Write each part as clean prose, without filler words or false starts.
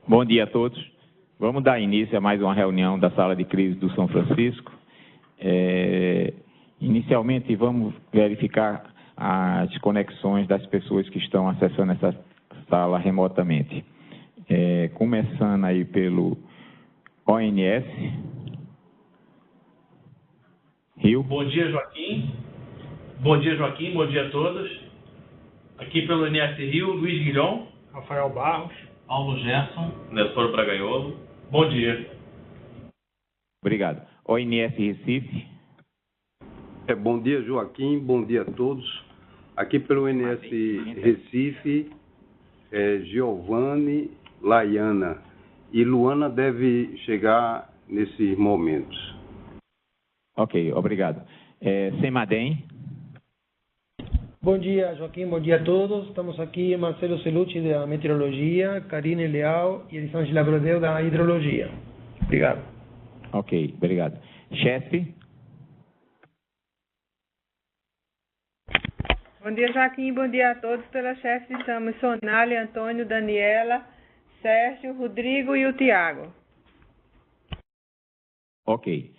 Bom dia a todos. Vamos dar início a mais uma reunião da Sala de Crise do São Francisco. Inicialmente, vamos verificar as conexões das pessoas que estão acessando essa sala remotamente. Começando aí pelo ONS. Rio. Bom dia, Joaquim. Bom dia, Joaquim. Bom dia a todos. Aqui pelo ONS Rio, Luiz Guilhom. Rafael Barros. Paulo Gerson. Nestor Braganholo. Bom dia. Obrigado. ONS Recife. Bom dia, Joaquim. Bom dia a todos. Aqui pelo ONS Recife, Giovanni, Laiana. E Luana deve chegar nesses momentos. Ok, obrigado. Semadem. Bom dia, Joaquim. Bom dia a todos. Estamos aqui, Marcelo Celucci, da Meteorologia, Karine Leal e Elisângela Brodeu, da Hidrologia. Obrigado. Ok, obrigado. Chefe. Bom dia, Joaquim. Bom dia a todos. Pela chefe estamos Sonália, Antônio, Daniela, Sérgio, Rodrigo e o Tiago. Ok.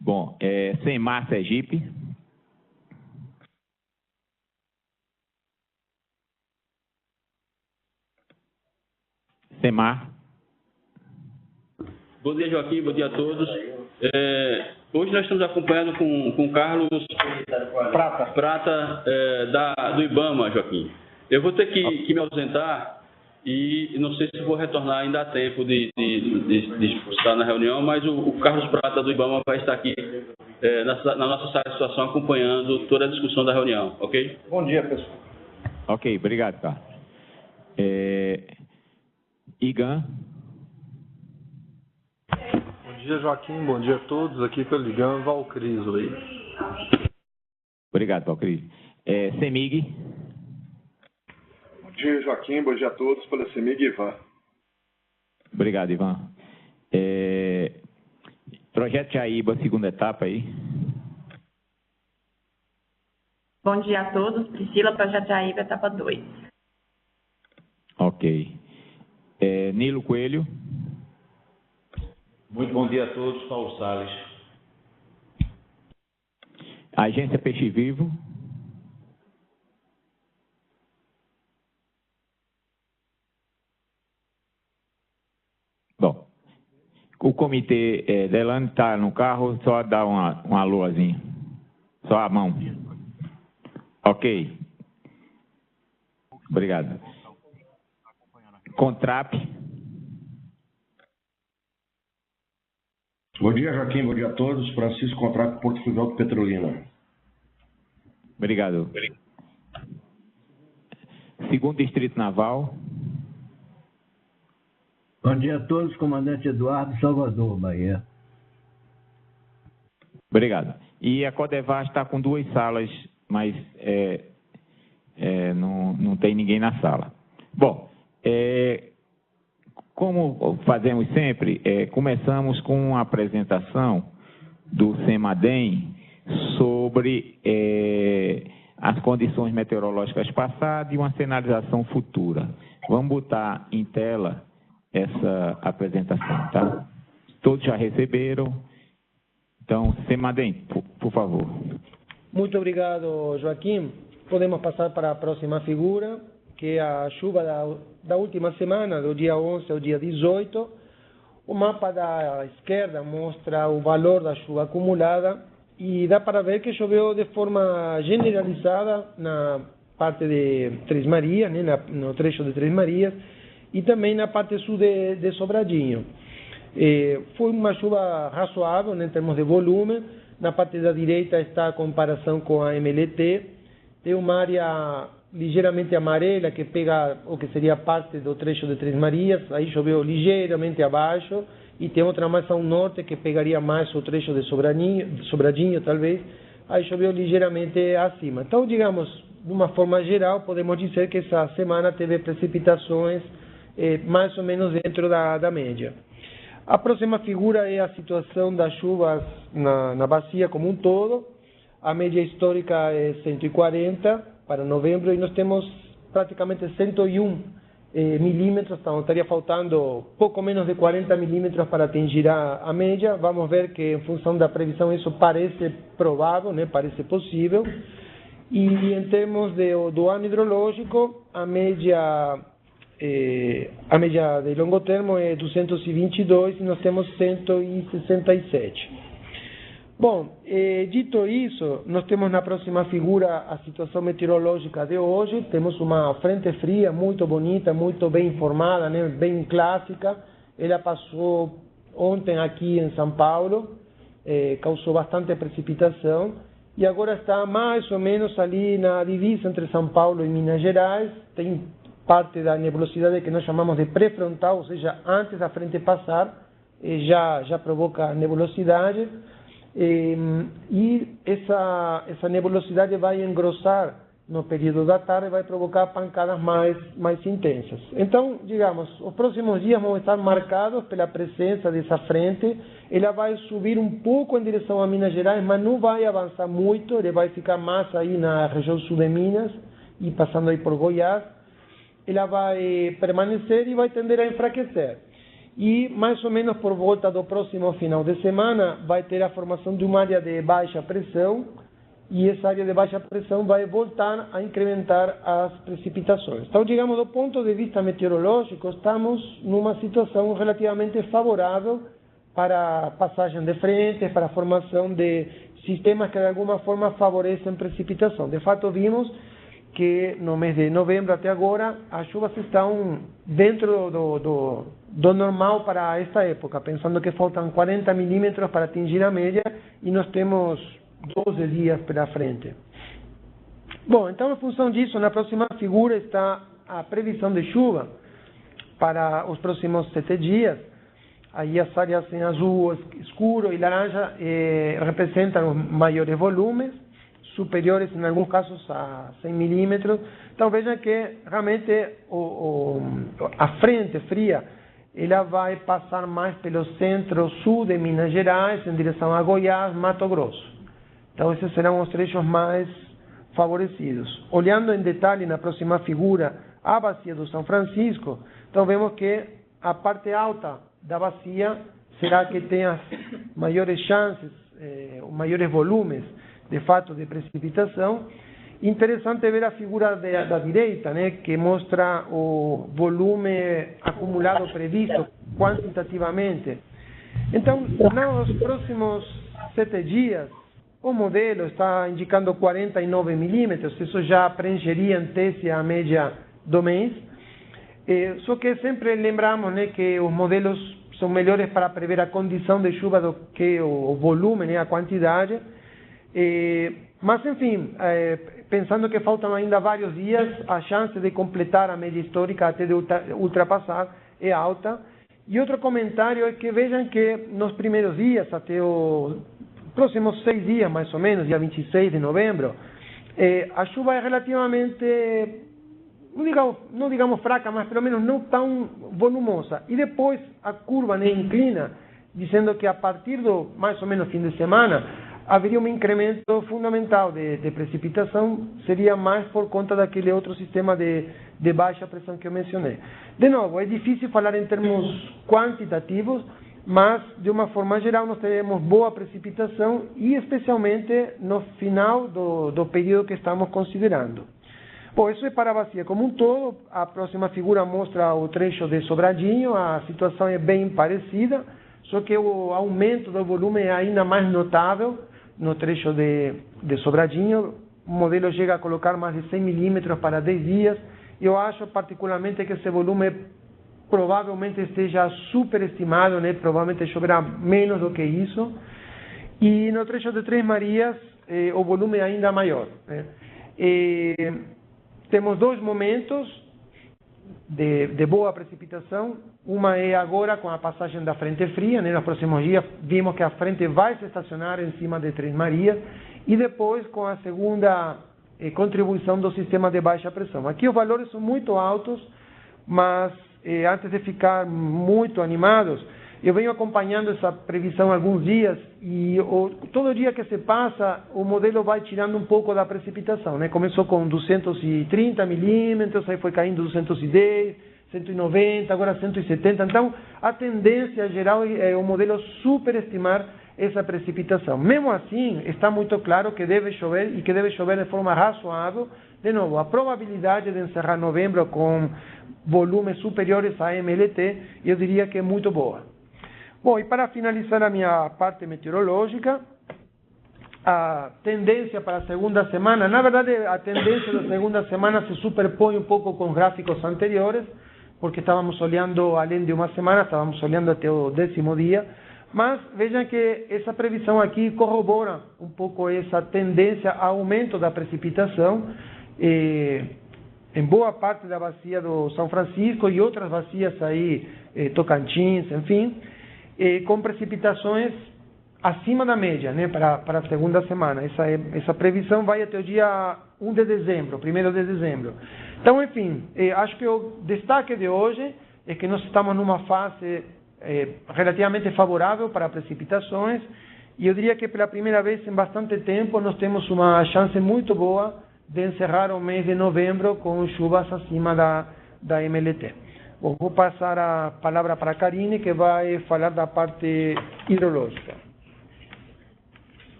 Bom, Semar Sergipe. Semar. Bom dia, Joaquim. Bom dia a todos. Hoje nós estamos acompanhando com o Carlos Prata do IBAMA, Joaquim. Eu vou ter que me ausentar e não sei se vou retornar ainda a tempo de estar na reunião, mas o Carlos Prata do IBAMA vai estar aqui na nossa sala de situação acompanhando toda a discussão da reunião, ok? Bom dia, pessoal. Ok, obrigado, Carlos. Igan. Bom dia, Joaquim. Bom dia a todos. Aqui pelo Igan, Valcriso aí. Obrigado, Valcriso. Semig. Bom dia, Joaquim. Bom dia a todos. Pela Semig, Ivan. Obrigado, Ivan. Projeto Jaíba, segunda etapa aí. Bom dia a todos. Priscila, Projeto Jaíba, etapa 2. Ok. Nilo Coelho. Muito bom dia a todos. Paulo Salles. Agência Peixe Vivo. Bom, o comitê Delano está no carro, só dá uma luazinha. Só a mão. Ok. Obrigado. Contrap. Bom dia, Joaquim. Bom dia a todos. Francisco Contrap, Porto Fluvial Petrolina. Obrigado. Segundo Distrito Naval. Bom dia a todos. Comandante Eduardo, Salvador, Bahia. Obrigado. E a Codevas está com 2 salas, mas não tem ninguém na sala. Bom, como fazemos sempre, começamos com uma apresentação do Semadem sobre as condições meteorológicas passadas e uma sinalização futura. Vamos botar em tela essa apresentação, tá? Todos já receberam. Então, Semadem, por favor. Muito obrigado, Joaquim. Podemos passar para a próxima figura, que é a chuva da última semana, do dia 11 ao dia 18. O mapa da esquerda mostra o valor da chuva acumulada e dá para ver que choveu de forma generalizada na parte de Três Marias, né, no trecho de Três Marias, e também na parte sul de Sobradinho. Foi uma chuva razoável, né, em termos de volume. Na parte da direita está a comparação com a MLT. Tem uma área ligeiramente amarela que pega o que seria parte do trecho de Três Marias, aí choveu ligeiramente abaixo, e tem outra mais ao norte que pegaria mais o trecho de Sobradinho talvez, aí choveu ligeiramente acima. Então, digamos, de uma forma geral, podemos dizer que essa semana teve precipitações mais ou menos dentro da média. A próxima figura é a situação das chuvas na bacia como um todo. A média histórica é 140 para novembro e nós temos praticamente 101 milímetros, então estaria faltando pouco menos de 40 milímetros para atingir a média. Vamos ver que, em função da previsão, isso parece provável, né? Parece possível. E em termos do ano hidrológico, a média de longo termo é 222 e nós temos 167. Bom, dito isso, nós temos na próxima figura a situação meteorológica de hoje. Temos uma frente fria muito bonita, muito bem informada, né? Bem clássica. Ela passou ontem aqui em São Paulo, causou bastante precipitação e agora está mais ou menos ali na divisa entre São Paulo e Minas Gerais. Tem parte da nebulosidade que nós chamamos de pré-frontal, ou seja, antes da frente passar, já provoca nebulosidade. E essa nebulosidade vai engrossar no período da tarde, vai provocar pancadas mais intensas. Então, digamos, os próximos dias vão estar marcados pela presença dessa frente. Ela vai subir um pouco em direção a Minas Gerais, mas não vai avançar muito. Ele vai ficar mais aí na região sul de Minas e passando aí por Goiás. Ela vai permanecer e vai tender a enfraquecer. E, mais ou menos por volta do próximo final de semana, vai ter a formação de uma área de baixa pressão, e essa área de baixa pressão vai voltar a incrementar as precipitações. Então, digamos, do ponto de vista meteorológico, estamos numa situação relativamente favorável para a passagem de frentes, para a formação de sistemas que, de alguma forma, favorecem precipitação. De fato, vimos que no mês de novembro até agora as chuvas estão dentro do normal para esta época, pensando que faltam 40 milímetros para atingir a média e nós temos 12 dias pela frente. Bom, então, em função disso, na próxima figura está a previsão de chuva para os próximos 7 dias. Aí as áreas em azul escuro e laranja representam os maiores volumes, superiores em alguns casos a 100 milímetros. Então veja que realmente a frente fria ela vai passar mais pelo centro-sul de Minas Gerais, em direção a Goiás, Mato Grosso. Então esses serão os trechos mais favorecidos. Olhando em detalhe na próxima figura a bacia do São Francisco, então vemos que a parte alta da bacia será que tem as maiores chances, os maiores volumes de fato de precipitação. Interessante ver a figura da direita, né, que mostra o volume acumulado previsto quantitativamente. Então, nos próximos 7 dias, o modelo está indicando 49 milímetros, isso já preencheria em tese a média do mês. Só que sempre lembramos, né, que os modelos são melhores para prever a condição de chuva do que o volume, né, a quantidade. Mas, enfim, pensando que faltam ainda vários dias, a chance de completar a média histórica até de ultrapassar é alta. E outro comentário é que vejam que nos primeiros dias, até os próximos 6 dias mais ou menos, dia 26 de novembro, a chuva é relativamente, não digamos fraca, mas pelo menos não tão volumosa. E depois a curva, né, inclina, dizendo que a partir do mais ou menos fim de semana haveria um incremento fundamental de precipitação, seria mais por conta daquele outro sistema de baixa pressão que eu mencionei. De novo, é difícil falar em termos quantitativos, mas de uma forma geral nós teremos boa precipitação e especialmente no final do período que estamos considerando. Bom, isso é para a bacia como um todo. A próxima figura mostra o trecho de Sobradinho, a situação é bem parecida, só que o aumento do volume é ainda mais notável no trecho de Sobradinho. O modelo chega a colocar mais de 100 milímetros para 10 dias. Eu acho particularmente que esse volume provavelmente esteja superestimado, né? Provavelmente choverá menos do que isso. E no trecho de Três Marias, o volume é ainda maior, né? Temos 2 momentos de boa precipitação. Uma é agora com a passagem da frente fria, né? Nos próximos dias vimos que a frente vai se estacionar em cima de Três Marias, e depois com a segunda contribuição do sistema de baixa pressão. Aqui os valores são muito altos, mas antes de ficar muito animados, eu venho acompanhando essa previsão há alguns dias e todo dia que se passa, o modelo vai tirando um pouco da precipitação, né? Começou com 230 milímetros, aí foi caindo 210, 190, agora 170. Então, a tendência geral é o modelo superestimar essa precipitação. Mesmo assim, está muito claro que deve chover e que deve chover de forma razoável. De novo, a probabilidade de encerrar novembro com volumes superiores a MLT, eu diria que é muito boa. Bom, e para finalizar a minha parte meteorológica, a tendência para a segunda semana, na verdade, a tendência da segunda semana se superpõe um pouco com gráficos anteriores, porque estávamos olhando, além de uma semana, estávamos olhando até o 10º dia, mas vejam que essa previsão aqui corrobora um pouco essa tendência a aumento da precipitação em boa parte da bacia do São Francisco e outras bacias aí, Tocantins, enfim, com precipitações acima da média, né, para a segunda semana. Essa previsão vai até o dia 1 de dezembro, 1º de dezembro. Então, enfim, acho que o destaque de hoje é que nós estamos numa fase relativamente favorável para precipitações, e eu diria que pela primeira vez em bastante tempo nós temos uma chance muito boa de encerrar o mês de novembro com chuvas acima da MLT. Bom, vou passar a palavra para a Karine, que vai falar da parte hidrológica.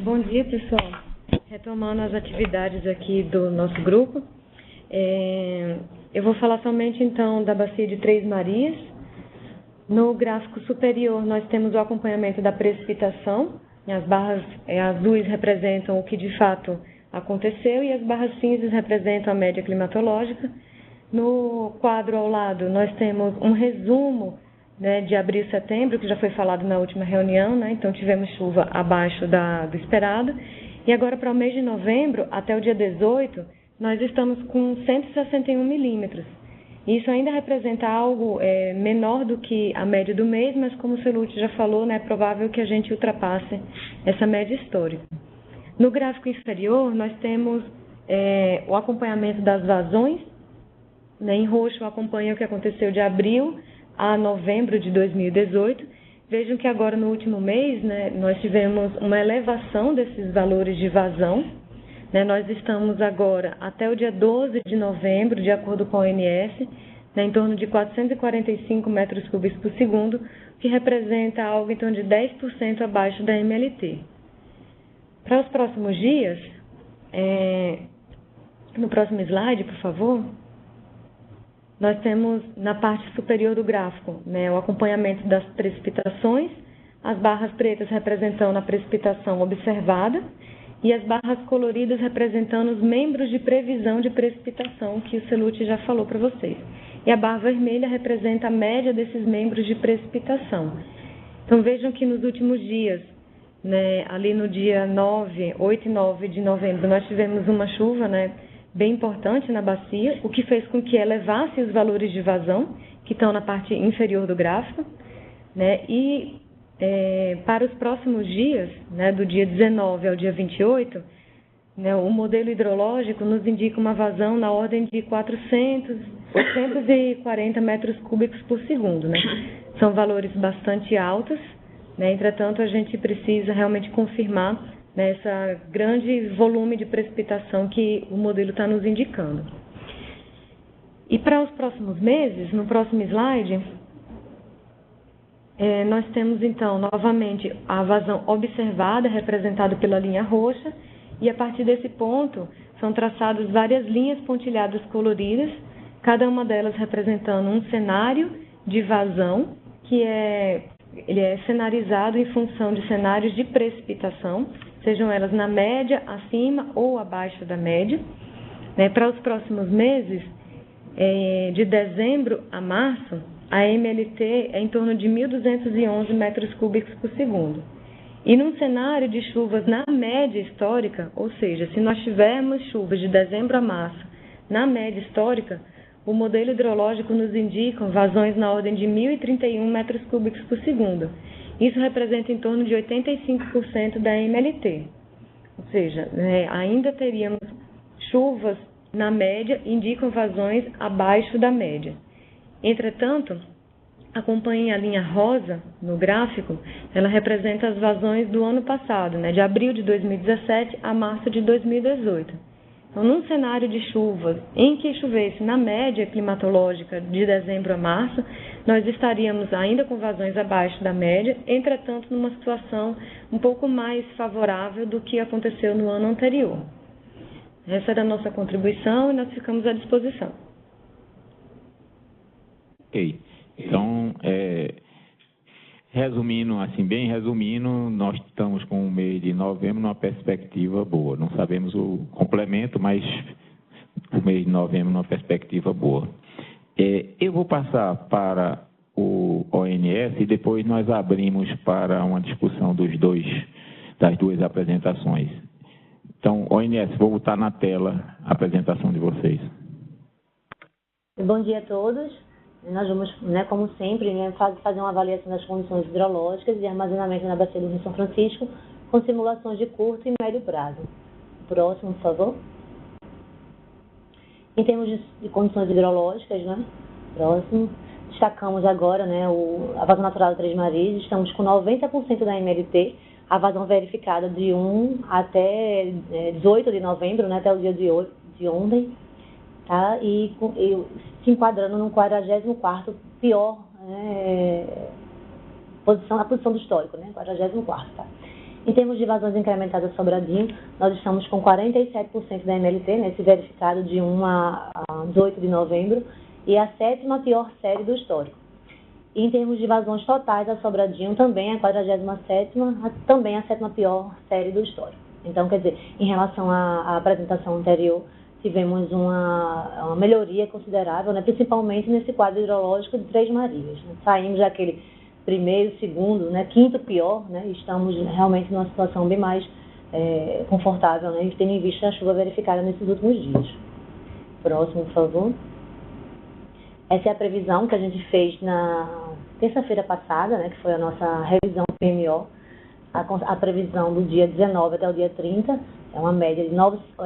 Bom dia, pessoal. Retomando as atividades aqui do nosso grupo, eu vou falar somente, então, da bacia de Três Marias. No gráfico superior, nós temos o acompanhamento da precipitação. As barras azuis representam o que de fato aconteceu e as barras cinzas representam a média climatológica. No quadro ao lado, nós temos um resumo, né, de abril e setembro, que já foi falado na última reunião, né? Então tivemos chuva abaixo do esperado. E agora para o mês de novembro, até o dia 18, nós estamos com 161 milímetros. Isso ainda representa algo menor do que a média do mês, mas como o Celute já falou, né, é provável que a gente ultrapasse essa média histórica. No gráfico inferior, nós temos o acompanhamento das vazões, né? Em roxo acompanha o que aconteceu de abril a novembro de 2018. Vejam que agora no último mês, né, nós tivemos uma elevação desses valores de vazão. Né, nós estamos agora, até o dia 12 de novembro, de acordo com a ONS, né, em torno de 445 metros cúbicos por segundo, que representa algo em torno de 10% abaixo da MLT. Para os próximos dias, no próximo slide, por favor, nós temos na parte superior do gráfico, né, o acompanhamento das precipitações, as barras pretas representando a precipitação observada e as barras coloridas representando os membros de previsão de precipitação, que o Celute já falou para vocês. E a barra vermelha representa a média desses membros de precipitação. Então vejam que nos últimos dias, né, ali no dia 8 e 9 de novembro, nós tivemos uma chuva, né, bem importante na bacia, o que fez com que elevasse os valores de vazão, que estão na parte inferior do gráfico, né, e para os próximos dias, né, do dia 19 ao dia 28, né, o modelo hidrológico nos indica uma vazão na ordem de 840 metros cúbicos por segundo. Né? São valores bastante altos, né, entretanto a gente precisa realmente confirmar, né, esse grande volume de precipitação que o modelo está nos indicando. E para os próximos meses, no próximo slide, nós temos, então, novamente, a vazão observada, representada pela linha roxa, e a partir desse ponto são traçadas várias linhas pontilhadas coloridas, cada uma delas representando um cenário de vazão, que ele é cenarizado em função de cenários de precipitação, sejam elas na média, acima ou abaixo da média. Para os próximos meses, de dezembro a março, a MLT é em torno de 1.211 metros cúbicos por segundo. E num cenário de chuvas na média histórica, ou seja, se nós tivermos chuvas de dezembro a março na média histórica, o modelo hidrológico nos indica vazões na ordem de 1.031 metros cúbicos por segundo. Isso representa em torno de 85% da MLT. Ou seja, ainda teríamos chuvas na média, indicam vazões abaixo da média. Entretanto, acompanhem a linha rosa no gráfico, ela representa as vazões do ano passado, né, de abril de 2017 a março de 2018. Então, num cenário de chuva em que chovesse na média climatológica de dezembro a março, nós estaríamos ainda com vazões abaixo da média, entretanto, numa situação um pouco mais favorável do que aconteceu no ano anterior. Essa era a nossa contribuição e nós ficamos à disposição. Ok. Então, resumindo, assim, bem resumindo, nós estamos com o mês de novembro numa perspectiva boa. Não sabemos o complemento, mas o mês de novembro numa perspectiva boa. Eu vou passar para o ONS e depois nós abrimos para uma discussão das duas apresentações. Então, ONS, vou botar na tela a apresentação de vocês. Bom dia a todos. Nós vamos, como sempre, fazer uma avaliação das condições hidrológicas e armazenamento na bacia do Rio São Francisco, com simulações de curto e médio prazo. Próximo, por favor. Em termos de condições hidrológicas, próximo, destacamos agora a vazão natural de Três Marias. Estamos com 90% da MLT, a vazão verificada de 1 até 18 de novembro, até o dia de ontem, tá? E se enquadrando no 44º pior a posição do histórico, 44º, tá? Em termos de vazões incrementadas Sobradinho, nós estamos com 47% da MLT, esse verificado de 1 a 18 de novembro, e a 7ª pior série do histórico. E em termos de vazões totais, a Sobradinho também a 47ª, também a 7ª pior série do histórico. Então, quer dizer, em relação à apresentação anterior, tivemos uma melhoria considerável, principalmente nesse quadro hidrológico de Três Marias. Saímos daquele primeiro, segundo, quinto pior, e estamos realmente numa situação bem mais confortável, tendo em vista a chuva verificada nesses últimos dias. Próximo, por favor. Essa é a previsão que a gente fez na terça-feira passada, que foi a nossa revisão PMO, a previsão do dia 19 até o dia 30, é uma média de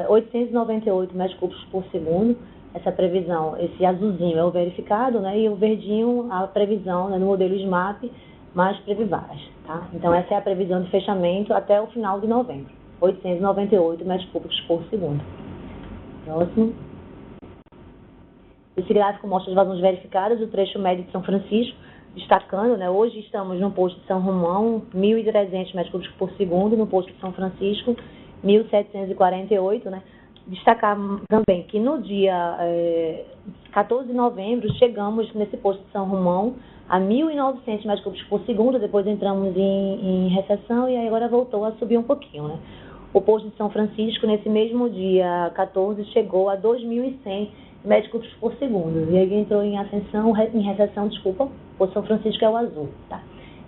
898 metros cúbicos por segundo. Essa previsão, esse azulzinho é o verificado, e o verdinho a previsão no modelo SMAP mais Previvaras, tá? Então, essa é a previsão de fechamento até o final de novembro, 898 metros cúbicos por segundo. Próximo. Esse gráfico mostra as vazões verificadas do trecho médio de São Francisco, destacando, hoje estamos no posto de São Romão, 1.300 metros cúbicos por segundo, no posto de São Francisco, 1.748, Destacar também que no dia 14 de novembro chegamos nesse posto de São Romão a 1.900 metros cúbicos por segundo, depois entramos em recessão e aí agora voltou a subir um pouquinho, O posto de São Francisco, nesse mesmo dia 14, chegou a 2.100 metros cúbicos por segundo. E aí entrou em recessão, o posto de São Francisco é o azul, tá?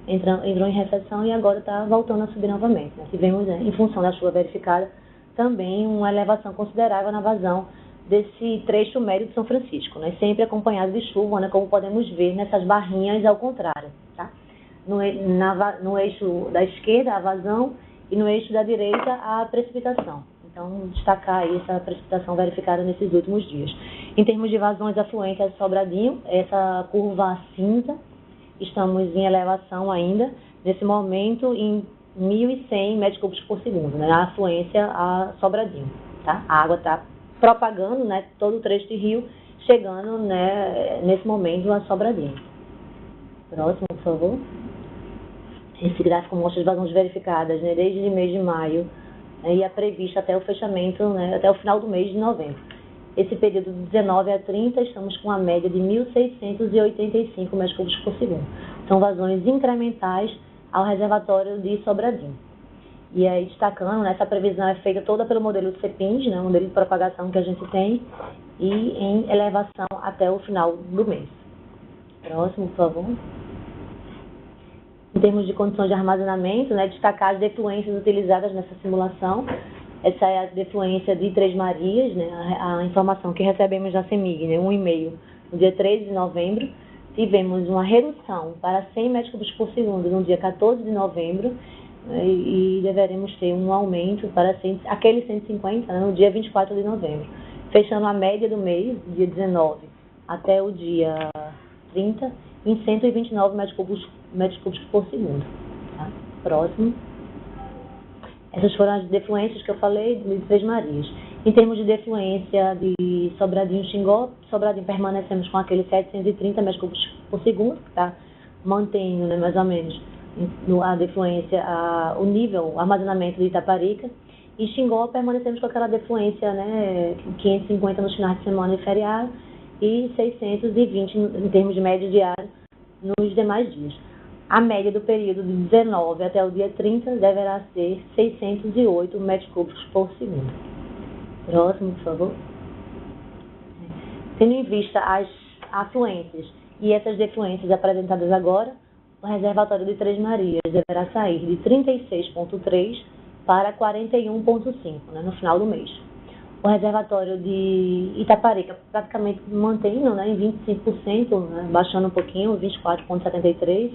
Entrou em recessão e agora está voltando a subir novamente. Tivemos, em função da chuva verificada, também uma elevação considerável na vazão desse trecho médio de São Francisco, sempre acompanhado de chuva, como podemos ver nessas barrinhas ao contrário, tá? No eixo da esquerda, a vazão, e no eixo da direita, a precipitação. Então, destacar aí essa precipitação verificada nesses últimos dias. Em termos de vazões afluentes a Sobradinho, essa curva cinza, estamos em elevação ainda, nesse momento em 1.100 metros cúbicos por segundo, a afluência a Sobradinho, tá? A água está propagando, todo o trecho de rio, chegando, nesse momento a Sobradinho. Próximo, por favor. Esse gráfico mostra as vazões verificadas, desde o mês de maio, e a prevista até o fechamento, até o final do mês de novembro. Esse período de 19 a 30, estamos com a média de 1.685 metros cúbicos por segundo. São vazões incrementais ao reservatório de Sobradinho. E aí, destacando, essa previsão é feita toda pelo modelo de CEPINS, o modelo de propagação que a gente tem, e em elevação até o final do mês. Próximo, por favor. Em termos de condições de armazenamento, destacar as defluências utilizadas nessa simulação. Essa é a defluência de Três Marias, a informação que recebemos da CEMIG, um e-mail, no dia 13 de novembro. Tivemos uma redução para 100 metros cúbicos por segundo no dia 14 de novembro e deveremos ter um aumento para aquele 150 no dia 24 de novembro. Fechando a média do mês, dia 19 até o dia 30, em 129 metros cúbicos por segundo. Tá? Próximo. Essas foram as defluências que eu falei de Três Marias. Em termos de defluência de Sobradinho e Xingó, Sobradinho permanecemos com aqueles 730 metros cúbicos por segundo, que está mantendo, né, mais ou menos, a defluência, o nível, o armazenamento de Itaparica. E Xingó permanecemos com aquela defluência, né, 550 nos finais de semana e feriado e 620 em termos de média diária nos demais dias. A média do período de 19 até o dia 30 deverá ser 608 metros cúbicos por segundo. Próximo, por favor. Tendo em vista as afluências e essas defluências apresentadas agora, o reservatório de Três Marias deverá sair de 36,3 para 41,5, né, no final do mês. O reservatório de Itaparica praticamente mantendo, né, em 25%, né, baixando um pouquinho, 24,73%.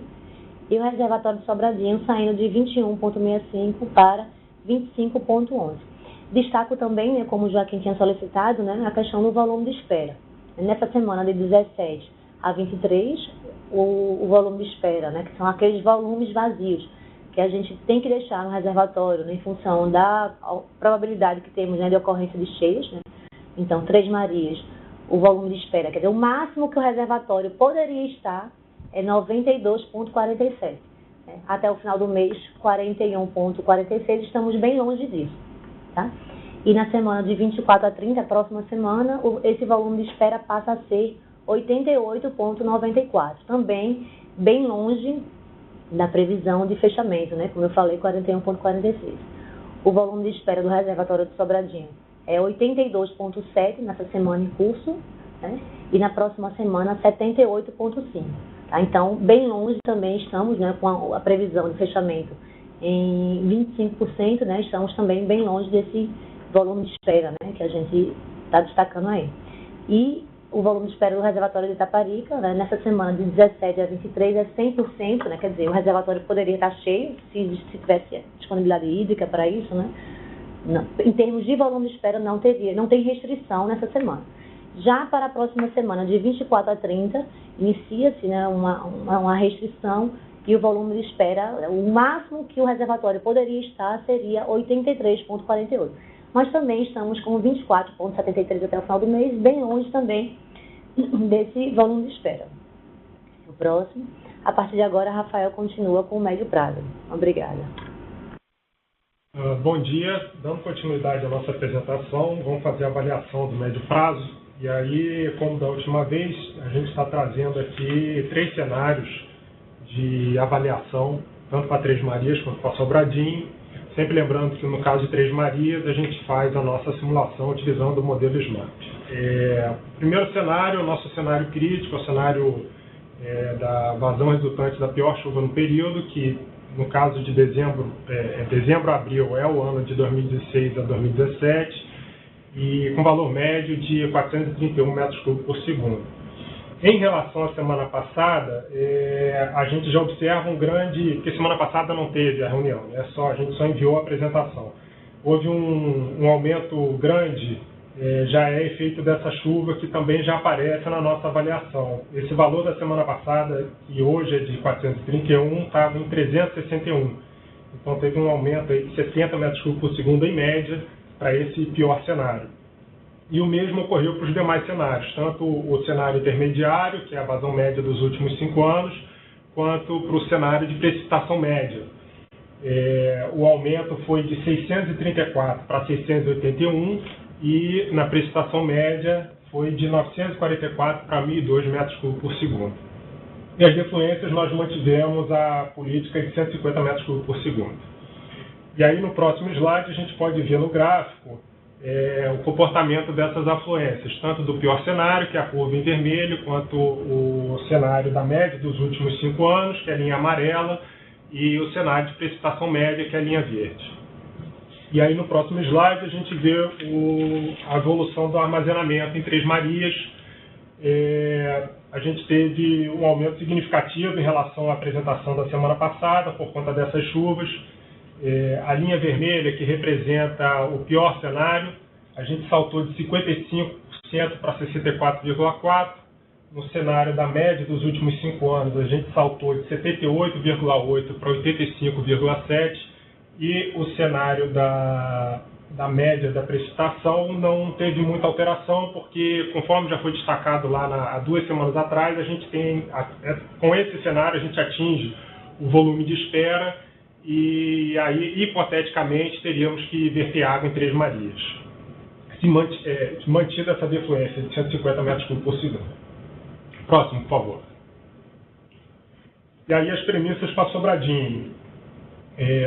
E o reservatório de Sobradinho saindo de 21,65 para 25,11. Destaco também, né, como o Joaquim tinha solicitado, né, a questão do volume de espera. Nessa semana de 17 a 23, o volume de espera, né, que são aqueles volumes vazios que a gente tem que deixar no reservatório, né, em função da probabilidade que temos, né, de ocorrência de cheias, né. Então, Três Marias, o volume de espera, quer dizer, o máximo que o reservatório poderia estar é 92,47. Até o final do mês, 41,46, estamos bem longe disso. Tá? E na semana de 24 a 30, a próxima semana, esse volume de espera passa a ser 88,94. Também bem longe da previsão de fechamento, né? Como eu falei, 41,46. O volume de espera do reservatório de Sobradinho é 82,7 nessa semana em curso, né? E na próxima semana, 78,5. Tá? Então, bem longe também estamos, né, com a previsão de fechamento em 25%, né, estamos também bem longe desse volume de espera, né, que a gente está destacando aí. E o volume de espera do reservatório de Itaparica, né, nessa semana de 17 a 23 é 100%, né, quer dizer, o reservatório poderia estar cheio se tivesse disponibilidade hídrica para isso, né. Não, em termos de volume de espera não tem restrição nessa semana. Já para a próxima semana, de 24 a 30, inicia-se, né, uma restrição e o volume de espera, o máximo que o reservatório poderia estar seria 83,48. Mas também estamos com 24,73 até o final do mês, bem longe também desse volume de espera. O próximo. A partir de agora, Rafael continua com o médio prazo. Obrigada. Bom dia. Dando continuidade à nossa apresentação, vamos fazer a avaliação do médio prazo. E aí, como da última vez, a gente está trazendo aqui 3 cenários de avaliação, tanto para Três Marias quanto para Sobradinho. Sempre lembrando que no caso de Três Marias, a gente faz a nossa simulação utilizando o modelo SMAP. O primeiro cenário, o nosso cenário crítico, é o cenário da vazão resultante da pior chuva no período, que no caso de dezembro a abril é o ano de 2016 a 2017, e com valor médio de 431 metros cúbicos por segundo. Em relação à semana passada, a gente já observa porque semana passada não teve a reunião, né? A gente só enviou a apresentação. Houve um aumento grande, já é efeito dessa chuva que também já aparece na nossa avaliação. Esse valor da semana passada, que hoje é de 431, estava em 361. Então teve um aumento aí de 70 metros cúbicos por segundo em média, para esse pior cenário. E o mesmo ocorreu para os demais cenários, tanto o cenário intermediário, que é a vazão média dos últimos 5 anos, quanto para o cenário de precipitação média. O aumento foi de 634 para 681 e na precipitação média foi de 944 para 1.002 metros cúbicos por segundo. E as defluências nós mantivemos a política de 150 metros cúbicos por segundo. E aí, no próximo slide, a gente pode ver no gráfico o comportamento dessas afluências, tanto do pior cenário, que é a curva em vermelho, quanto o cenário da média dos últimos 5 anos, que é a linha amarela, e o cenário de precipitação média, que é a linha verde. E aí, no próximo slide, a gente vê a evolução do armazenamento em Três Marias. A gente teve um aumento significativo em relação à apresentação da semana passada, por conta dessas chuvas. A linha vermelha, que representa o pior cenário, a gente saltou de 55% para 64,4%. No cenário da média dos últimos 5 anos, a gente saltou de 78,8% para 85,7%. E o cenário da média da precipitação não teve muita alteração, porque, conforme já foi destacado lá há 2 semanas atrás, a gente tem, com esse cenário, a gente atinge o volume de espera e aí, hipoteticamente, teríamos que verter água em Três Marias, se mantida essa defluência de 150 metros cúbicos por segundo. Próximo, por favor. E aí as premissas para Sobradinho.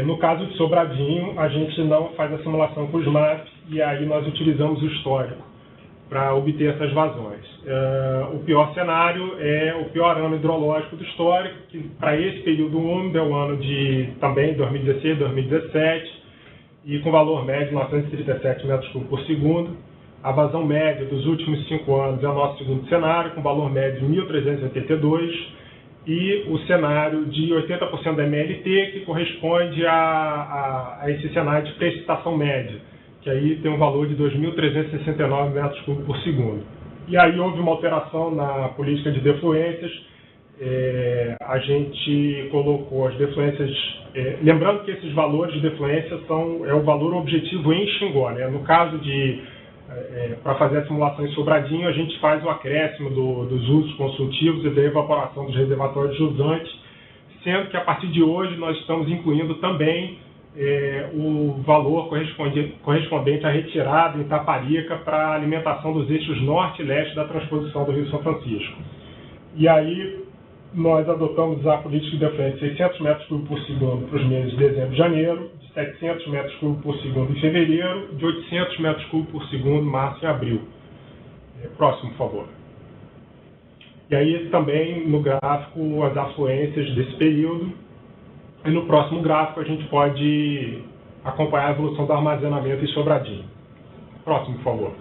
No caso de Sobradinho, a gente não faz a simulação com o SMAP e aí nós utilizamos o histórico para obter essas vazões. O pior cenário é o pior ano hidrológico do histórico, que para esse período úmido é o ano de também 2016, 2017, e com valor médio de 937 metros cúbicos por segundo. A vazão média dos últimos 5 anos é o nosso segundo cenário, com valor médio de 1.382, e o cenário de 80% da MLT, que corresponde a esse cenário de precipitação média, que aí tem um valor de 2.369 metros cúbicos por segundo. E aí houve uma alteração na política de defluências, a gente colocou as defluências, lembrando que esses valores de defluência é o valor objetivo em Xingó, né? No caso para fazer a simulação em Sobradinho, a gente faz o acréscimo dos usos consultivos e da evaporação dos reservatórios usantes, sendo que a partir de hoje nós estamos incluindo também o valor correspondente à retirada em Taparica para a alimentação dos eixos norte e leste da transposição do Rio São Francisco. E aí nós adotamos a política de defluência de 600 metros cúbicos por segundo para os meses de dezembro e janeiro, 700 metros cúbicos por segundo em fevereiro, de 800 metros cúbicos por segundo em março e abril. Próximo, por favor. E aí também no gráfico as afluências desse período. E no próximo gráfico a gente pode acompanhar a evolução do armazenamento em Sobradinho. Próximo, por favor.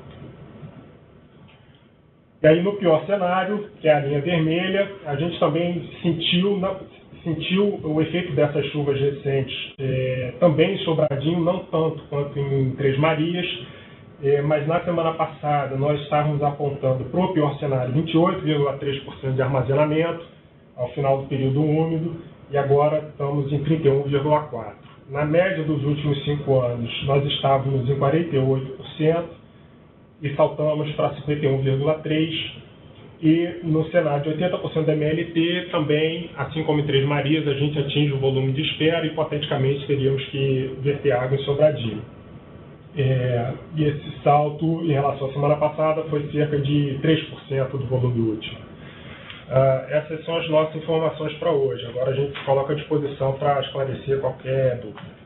E aí no pior cenário, que é a linha vermelha, a gente também sentiu o efeito dessas chuvas recentes também em Sobradinho, não tanto quanto em Três Marias, mas na semana passada nós estávamos apontando para o pior cenário 28,3% de armazenamento ao final do período úmido e agora estamos em 31,4%. Na média dos últimos 5 anos nós estávamos em 48% e saltamos para 51,3%. E no cenário de 80% da MLT, também, assim como em Três Marias, a gente atinge o volume de espera e, hipoteticamente, teríamos que verter água em Sobradinho. E esse salto, em relação à semana passada, foi cerca de 3% do volume útil. Essas são as nossas informações para hoje. Agora a gente se coloca à disposição para esclarecer qualquer dúvida.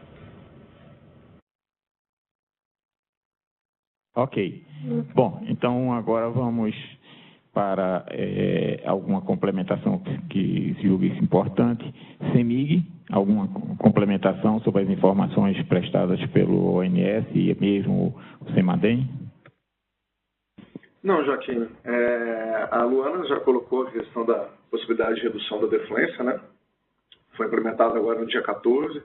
Ok. Bom, então agora vamos para alguma complementação que se julgue importante. CEMIG, alguma complementação sobre as informações prestadas pelo ONS e mesmo o CEMADEM? Não, Joaquim. A Luana já colocou a questão da possibilidade de redução da defluência, né? Foi implementada agora no dia 14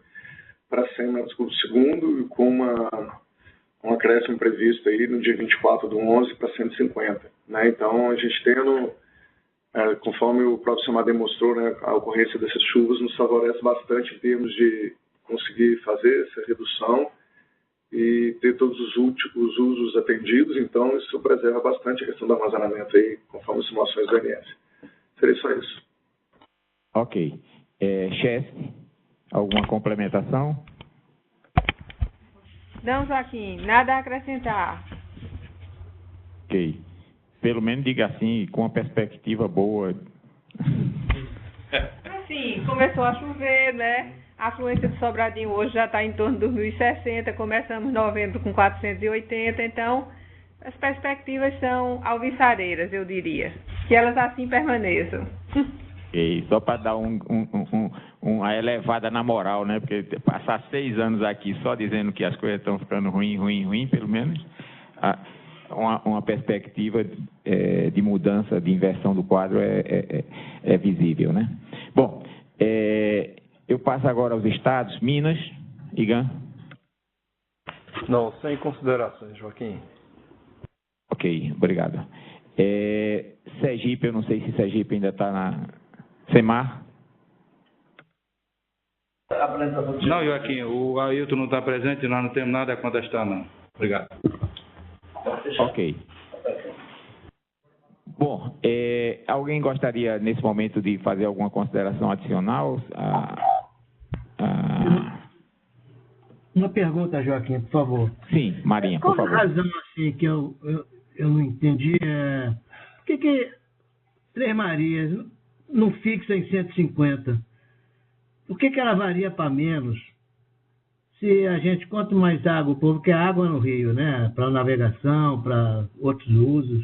para 100 metros cúbicos por segundo e com um acréscimo previsto aí no dia 24/11 para 150. Né? Então, a gente tendo, conforme o próprio CEMADEM demonstrou, né, a ocorrência dessas chuvas nos favorece bastante em termos de conseguir fazer essa redução e ter todos os usos atendidos. Então, isso preserva bastante a questão do armazenamento aí, conforme as simulações do ONS. Seria só isso. Ok. Chesf, alguma complementação? Não, Joaquim, nada a acrescentar. Ok. Pelo menos diga assim, com uma perspectiva boa. Assim, começou a chover, né? A afluência de Sobradinho hoje já está em torno dos 1.060, começamos novembro com 480, então as perspectivas são alvissareiras, eu diria. Que elas assim permaneçam. Ok, só para dar uma elevada na moral, né? Porque passar 6 anos aqui só dizendo que as coisas estão ficando ruim, pelo menos uma perspectiva de mudança, de inversão do quadro é visível, né? Bom, eu passo agora aos estados. Minas, Igan. Não, sem considerações, Joaquim. Ok, obrigado. Sergipe, eu não sei se Sergipe ainda está na CEMAR. Não, Joaquim, o Ailton não está presente, nós não temos nada a contestar, não. Obrigado. Ok. Bom, alguém gostaria, nesse momento, de fazer alguma consideração adicional? Uma pergunta, Joaquim, por favor. Sim, Marinha, por favor. Qual a razão assim, que eu não entendi? Por que Três Marias não fixa em 150? Por que ela varia para menos? Se a gente, quanto mais água, o povo quer água no rio, né? Para navegação, para outros usos.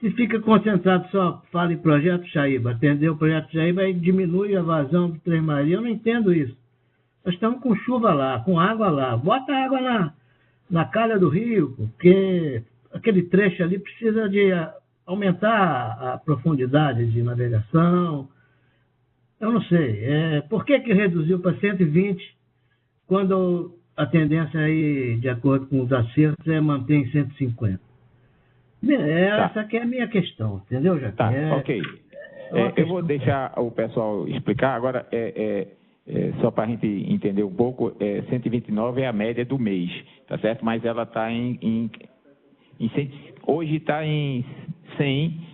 Se fica concentrado só, fala em projeto Jaíba, atender o projeto Jaíba, aí diminui a vazão do Três Marias. Eu não entendo isso. Nós estamos com chuva lá, com água lá. Bota água na calha do rio, porque aquele trecho ali precisa de aumentar a profundidade de navegação. Eu não sei. Por que reduziu para 120 quando a tendência aí, de acordo com os acertos, é manter em 150? Essa aqui é a minha questão, entendeu, Joaquim? Tá, ok. Eu vou deixar o pessoal explicar. Agora, só para a gente entender um pouco, 129 é a média do mês, tá certo? Mas ela está hoje está em 100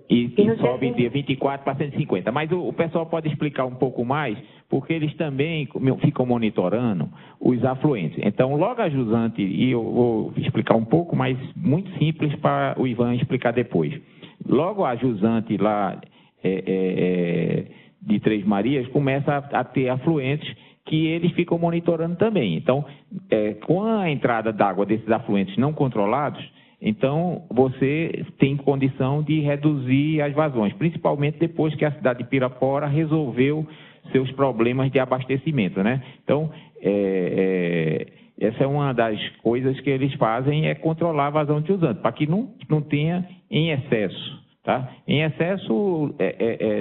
e sobe dia 24 para 150. Mas o pessoal pode explicar um pouco mais, porque eles também ficam monitorando os afluentes. Então, logo a jusante, e eu vou explicar um pouco, mas muito simples para o Ivan explicar depois. Logo a jusante lá de Três Marias começa a ter afluentes que eles ficam monitorando também. Então, com a entrada d'água desses afluentes não controlados, então você tem condição de reduzir as vazões, principalmente depois que a cidade de Pirapora resolveu seus problemas de abastecimento, né? Então, essa é uma das coisas que eles fazem, é controlar a vazão de jusante, para que não tenha em excesso. Tá? Em excesso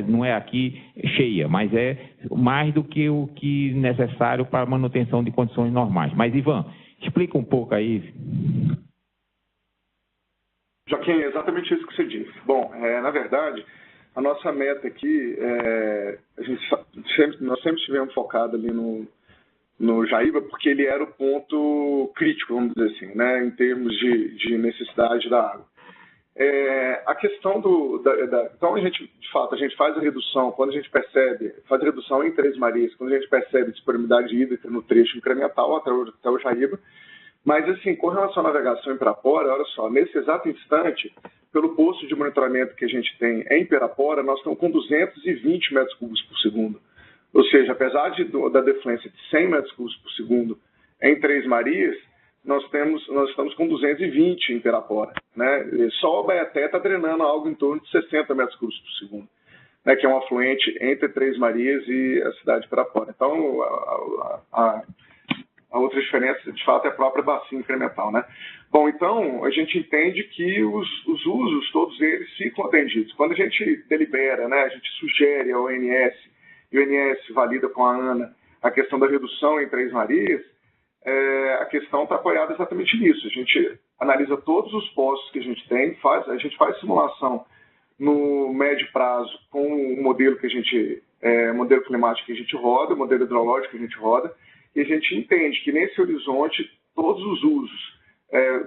não é aqui cheia, mas é mais do que o que necessário para a manutenção de condições normais. Mas, Ivan, explica um pouco aí. Joaquim, é exatamente isso que você disse. Bom, na verdade, a nossa meta aqui, nós sempre estivemos focados ali no Jaíba, porque ele era o ponto crítico, vamos dizer assim, né, em termos de necessidade da água. A questão então, de fato, a gente faz a redução, quando a gente faz a redução em Três Marias, quando a gente percebe a disponibilidade hídrica no trecho incremental até o Jaíba. Mas, assim, com relação à navegação em Pirapora, olha só, nesse exato instante, pelo posto de monitoramento que a gente tem em Pirapora, nós estamos com 220 metros cúbicos por segundo. Ou seja, apesar da defluência de 100 metros cúbicos por segundo em Três Marias, nós estamos com 220 em Pirapora, né? E só o Baeté está drenando algo em torno de 60 metros cúbicos por segundo, né? Que é um afluente entre Três Marias e a cidade de Pirapora. Então, a outra diferença, de fato, é a própria bacia incremental, né? Bom, então, a gente entende que os usos, todos eles, ficam atendidos. Quando a gente delibera, né, a gente sugere ao ONS, e o ONS valida com a ANA a questão da redução em Três Marias, a questão está apoiada exatamente nisso. A gente analisa todos os postos que a gente tem, a gente faz simulação no médio prazo com o modelo modelo climático que a gente roda, o modelo hidrológico que a gente roda, e a gente entende que nesse horizonte todos os usos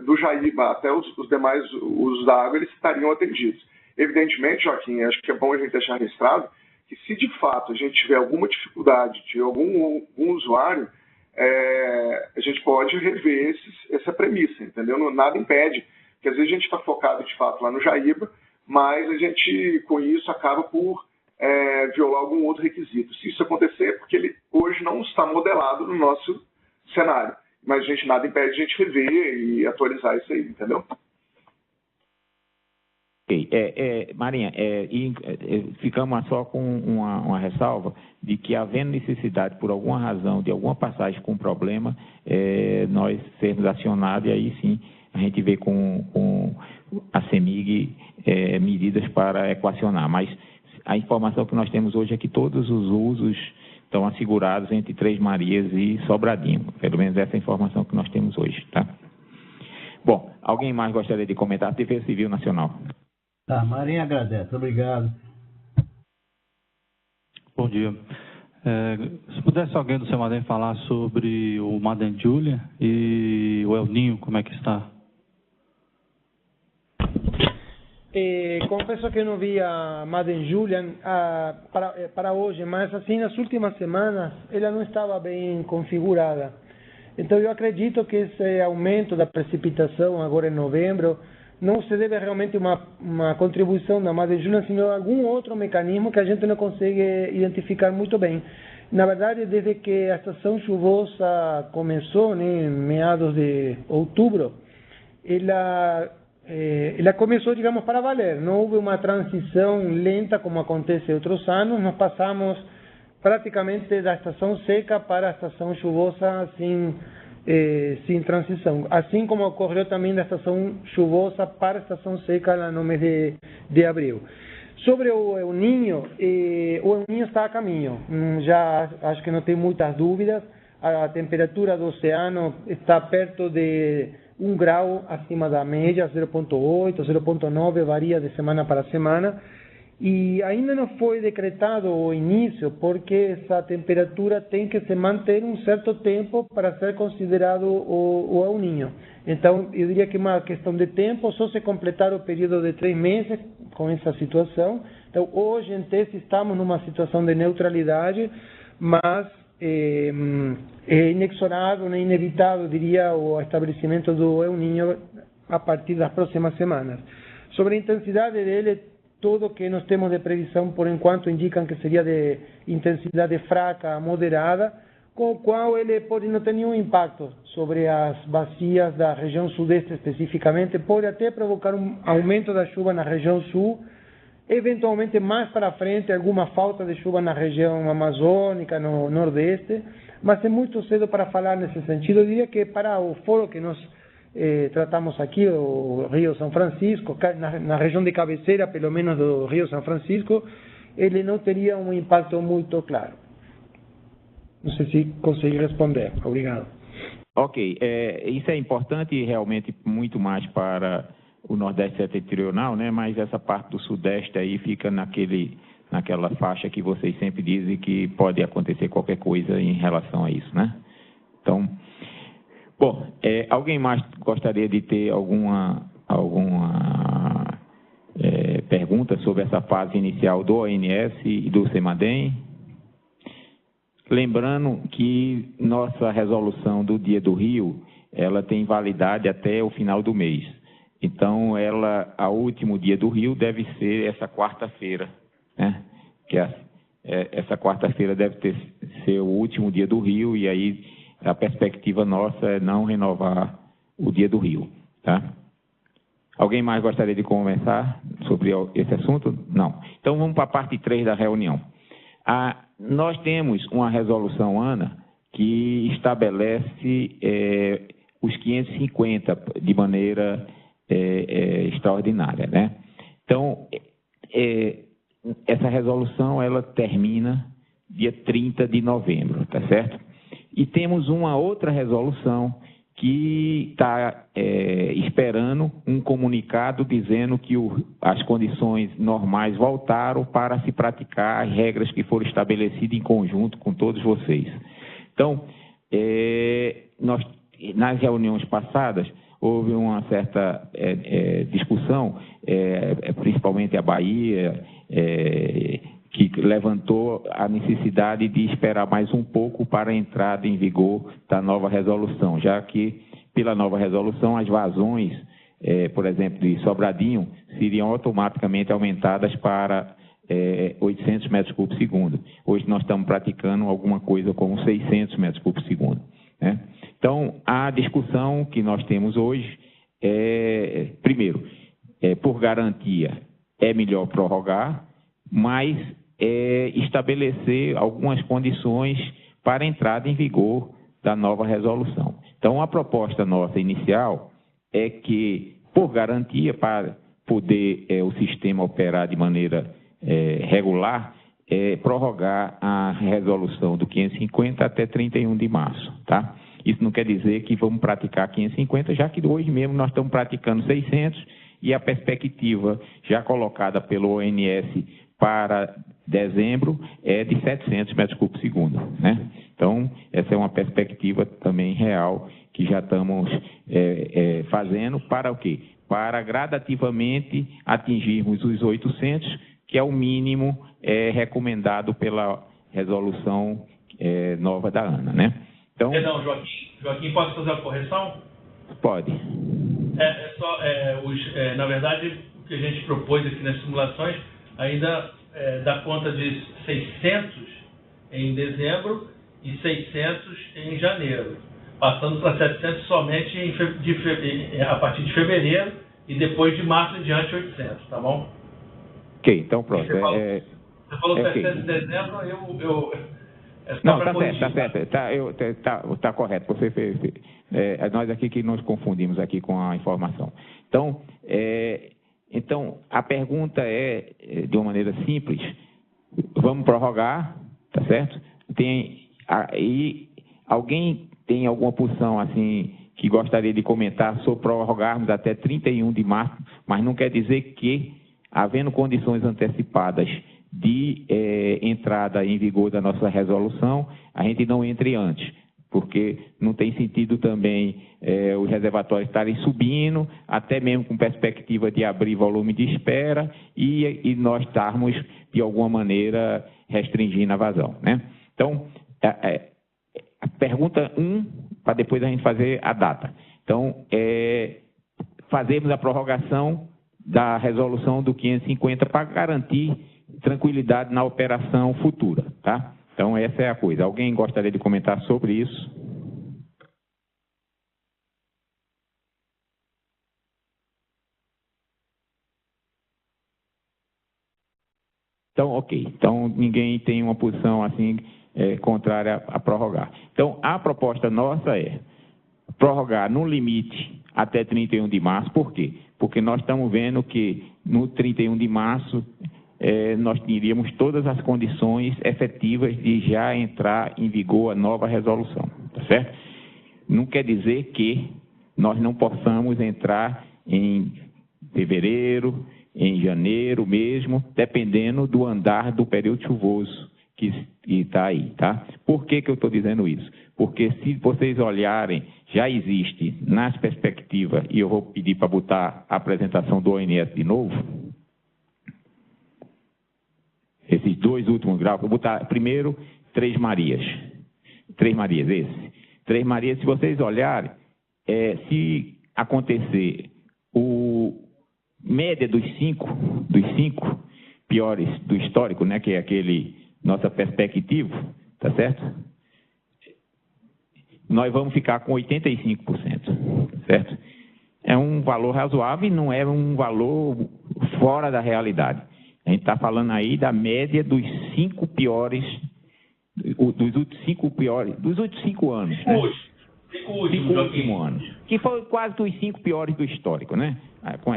do Jaíba até os demais usos da água, eles estariam atendidos. Evidentemente, Joaquim, acho que é bom a gente deixar registrado que se de fato a gente tiver alguma dificuldade de algum usuário, a gente pode rever essa premissa, entendeu? Nada impede, porque às vezes a gente está focado de fato lá no Jaíba, mas a gente com isso acaba por violar algum outro requisito. Se isso acontecer, é porque ele hoje não está modelado no nosso cenário, mas nada impede a gente rever e atualizar isso aí, entendeu? Ok. Marinha, ficamos só com uma ressalva de que, havendo necessidade, por alguma razão, de alguma passagem com problema, nós sermos acionados, e aí sim a gente vê com a CEMIG medidas para equacionar. Mas a informação que nós temos hoje é que todos os usos estão assegurados entre Três Marias e Sobradinho. Pelo menos essa é a informação que nós temos hoje, tá? Bom, alguém mais gostaria de comentar? Defesa Civil Nacional. Tá, Marinha agradece. Obrigado. Bom dia. Se pudesse alguém do Semadem falar sobre o Madem Julia e o El Niño, como é que está? Confesso que não vi a Madem Julian para hoje, mas assim nas últimas semanas ela não estava bem configurada. Então eu acredito que esse aumento da precipitação agora em novembro não se deve realmente a uma contribuição da Madem Julian, sino a algum outro mecanismo que a gente não consegue identificar muito bem. Na verdade, desde que a estação chuvosa começou, né, em meados de outubro, ela começou, digamos, para valer. Não houve uma transição lenta como acontece em outros anos. Nós passamos praticamente da estação seca para a estação chuvosa sem transição. Assim como ocorreu também da estação chuvosa para a estação seca lá no mês de abril. Sobre o El Niño está a caminho. Já acho que não tem muitas dúvidas. A temperatura do oceano está perto de 1 grau acima da média, 0,8, 0,9, varia de semana para semana. E ainda não foi decretado o início, porque essa temperatura tem que se manter um certo tempo para ser considerado o El Niño. Então, eu diria que é uma questão de tempo, só se completar o período de 3 meses com essa situação. Então, hoje, em tese, estamos numa situação de neutralidade, mas é inexorável, é inevitável, diria, o estabelecimento do El Niño a partir das próximas semanas. Sobre a intensidade dele, tudo que nós temos de previsão, por enquanto, indicam que seria de intensidade fraca a moderada, com o qual ele pode não ter nenhum impacto sobre as bacias da região sudeste especificamente, pode até provocar um aumento da chuva na região sul, eventualmente mais para frente alguma falta de chuva na região amazônica, no nordeste, mas é muito cedo para falar nesse sentido. Eu diria que para o foro que nós tratamos aqui, o Rio São Francisco, na região de cabeceira, pelo menos do Rio São Francisco, ele não teria um impacto muito claro. Não sei se consegui responder. Obrigado. Ok. Isso é importante realmente muito mais para o Nordeste setentrional, né? Mas essa parte do Sudeste aí fica naquela faixa que vocês sempre dizem que pode acontecer qualquer coisa em relação a isso, né? Então, bom, alguém mais gostaria de ter alguma pergunta sobre essa fase inicial do ONS e do Semadem? Lembrando que nossa resolução do Dia do Rio, ela tem validade até o final do mês. Então, o último Dia do Rio deve ser essa quarta-feira, né? Essa quarta-feira deve ser o último Dia do Rio, e aí a perspectiva nossa é não renovar o Dia do Rio, tá? Alguém mais gostaria de conversar sobre esse assunto? Não. Então, vamos para a parte 3 da reunião. Nós temos uma resolução, Ana, que estabelece os 550 de maneira extraordinária, né? Então, essa resolução, ela termina dia 30 de novembro, tá certo? E temos uma outra resolução que está esperando um comunicado dizendo que as condições normais voltaram para se praticar as regras que foram estabelecidas em conjunto com todos vocês. Então, nas reuniões passadas, houve uma certa discussão, principalmente a Bahia, que levantou a necessidade de esperar mais um pouco para a entrada em vigor da nova resolução, já que, pela nova resolução, as vazões, por exemplo, de Sobradinho, seriam automaticamente aumentadas para 800 metros cúbicos por segundo. Hoje nós estamos praticando alguma coisa como 600 metros cúbicos por segundo, né? Então, a discussão que nós temos hoje primeiro, por garantia, é melhor prorrogar, mas estabelecer algumas condições para a entrada em vigor da nova resolução. Então, a proposta nossa inicial é que, por garantia, para poder o sistema operar de maneira regular, prorrogar a resolução do 550 até 31 de março, tá? Isso não quer dizer que vamos praticar 550, já que hoje mesmo nós estamos praticando 600 e a perspectiva já colocada pelo ONS para dezembro é de 700 metros cúbicos por segundo, né? Então, essa é uma perspectiva também real que já estamos fazendo para o quê? Para gradativamente atingirmos os 800, que é o mínimo recomendado pela resolução nova da ANA, né? Então, Perdão, Joaquim, posso fazer uma correção? Pode. Na verdade, o que a gente propôs aqui nas simulações ainda dá conta de 600 em dezembro e 600 em janeiro, passando para 700 somente a partir de fevereiro e depois de março em diante 800, tá bom? Ok, então pronto. Você falou 700 em dezembro, não, tá certo. Tá correto. Você fez. Nós aqui que nos confundimos aqui com a informação. Então, a pergunta de uma maneira simples, vamos prorrogar, tá certo? Alguém tem alguma posição assim que gostaria de comentar sobre prorrogarmos até 31 de março, mas não quer dizer que, havendo condições antecipadas de entrada em vigor da nossa resolução, a gente não entre antes, porque não tem sentido também os reservatórios estarem subindo, até mesmo com perspectiva de abrir volume de espera e nós estarmos, de alguma maneira, restringindo a vazão, né? Então, a pergunta 1, para depois a gente fazer a data. Então, fazermos a prorrogação da resolução do 550 para garantir tranquilidade na operação futura, tá? Então, essa é a coisa. Alguém gostaria de comentar sobre isso? Então, ok. Então, ninguém tem uma posição assim contrária a prorrogar. Então, a proposta nossa é prorrogar no limite até 31 de março. Por quê? Porque nós estamos vendo que no 31 de março nós teríamos todas as condições efetivas de já entrar em vigor a nova resolução, tá certo? Não quer dizer que nós não possamos entrar em fevereiro, em janeiro mesmo, dependendo do andar do período chuvoso que está aí, tá? Por que eu estou dizendo isso? Porque se vocês olharem, já existe nas perspectivas, e eu vou pedir para botar a apresentação do ONS de novo, esses dois últimos graus, vou botar primeiro Três Marias, esse. Três Marias, se vocês olharem, se acontecer média dos cinco piores do histórico, né, que é aquele nossa perspectiva, tá certo? Nós vamos ficar com 85%, certo? É um valor razoável e não é um valor fora da realidade. A gente está falando aí da média dos 5 piores, dos últimos 5 anos, né? 5 últimos anos. Que foi quase os 5 piores do histórico, né? Com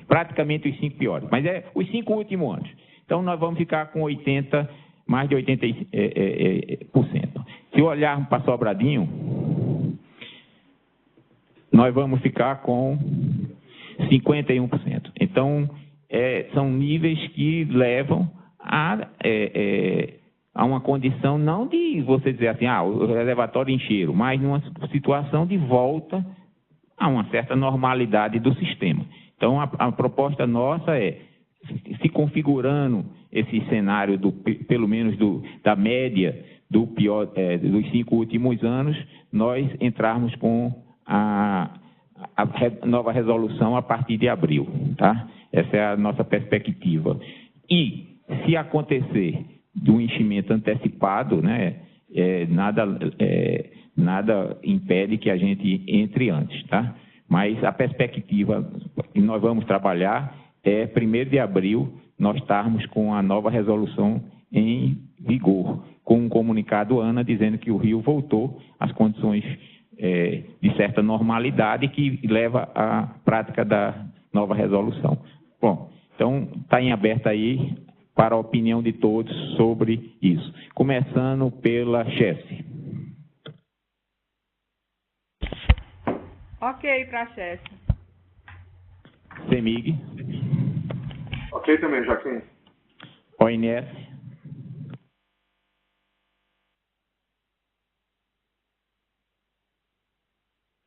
praticamente os 5 piores. Mas os 5 últimos anos. Então, nós vamos ficar com mais de 80%. Se olharmos para Sobradinho, nós vamos ficar com 51%. Então, são níveis que levam a uma condição não de você dizer assim, o reservatório encheram, mas numa situação de volta a uma certa normalidade do sistema. Então, a proposta nossa se configurando esse cenário, pelo menos da média dos 5 últimos anos, nós entrarmos com a nova resolução a partir de abril, tá? Essa é a nossa perspectiva. E, se acontecer de um enchimento antecipado, né, nada impede que a gente entre antes, tá? Mas a perspectiva que nós vamos trabalhar 1º de abril, nós estarmos com a nova resolução em vigor, com um comunicado ANA dizendo que o Rio voltou às condições de certa normalidade que leva à prática da nova resolução. Bom, então está em aberto aí para a opinião de todos sobre isso. Começando pela Chesse. Ok para a Chesse. Semig. Ok também, Joaquim. ONS.